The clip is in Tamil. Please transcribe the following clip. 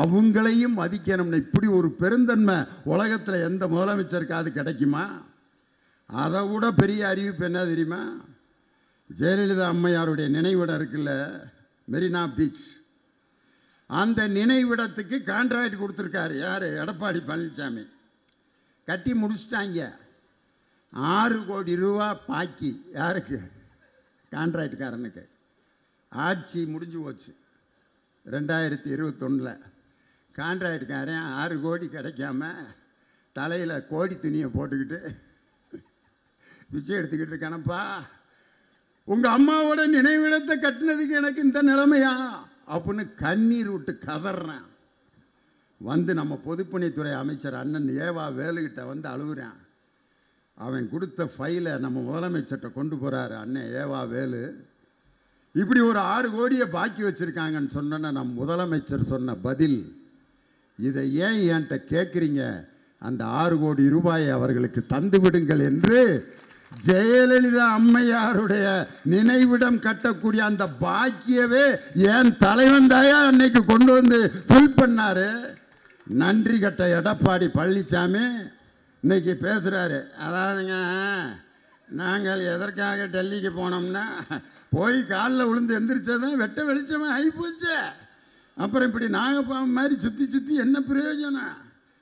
அவங்களையும் மதிக்கணும்னு இப்படி ஒரு பெருந்தன்மை உலகத்தில் எந்த முதலமைச்சருக்கு அது கிடைக்குமா? அதை விட பெரிய அறிவிப்பு என்ன தெரியுமா? ஜெயலலிதா அம்மையாருடைய நினைவிடம் இருக்குல்ல, மெரினா பீச், அந்த நினைவிடத்துக்கு கான்ட்ராக்ட் கொடுத்துருக்காரு யார்? எடப்பாடி பழனிசாமி. கட்டி முடிச்சிட்டாங்க. 6 கோடி ரூபா பாக்கி. யாருக்கு? கான்ட்ராக்டுக்காரனுக்கு. ஆட்சி முடிஞ்சு போச்சு 2021. கான்ட்ராக்டுக்காரன் 6 கோடி கிடைக்காம தலையில் கோடி துணியை போட்டுக்கிட்டு பிச்சை எடுத்துக்கிட்டு இருக்கானப்பா. உங்கள் அம்மாவோட நினைவிடத்தை கட்டினதுக்கு எனக்கு இந்த நிலைமையா அப்படின்னு கண்ணீர் விட்டு கதறான். வந்து நம்ம பொதுப்பணித்துறை அமைச்சர் அண்ணன் ஏவா வேலுகிட்ட வந்து அழுகுறான். அவன் கொடுத்த ஃபைலை நம்ம முதலமைச்சர்கிட்ட கொண்டு போகிறாரு அண்ணன் ஏவா வேலு. இப்படி ஒரு 6 கோடியை பாக்கி வச்சுருக்காங்கன்னு சொன்னோன்னா நம் முதலமைச்சர் சொன்ன பதில், இதை ஏன் என்கிட்ட கேட்குறீங்க, அந்த 6 கோடி ரூபாயை அவர்களுக்கு தந்து விடுங்கள் என்று ஜெயலலிதா அம்மையாருடைய நினைவிடம் கட்டக்கூடிய அந்த பாக்கியவே என் தலைவன் தாயா அன்னைக்கு கொண்டு வந்து ஃபில் பண்ணாரு. நன்றி கட்ட எடப்பாடி பழனிசாமி இன்னைக்கு பேசுகிறாரு. அதாவதுங்க, நாங்கள் எதற்காக டெல்லிக்கு போனோம்னா போய் காலில் விழுந்து எந்திரிச்சதான் வெட்ட வெளிச்சமாக ஆகிப்போச்சு. அப்புறம் இப்படி நாகப்பாம்பு மாதிரி சுற்றி சுற்றி என்ன பிரயோஜனம்?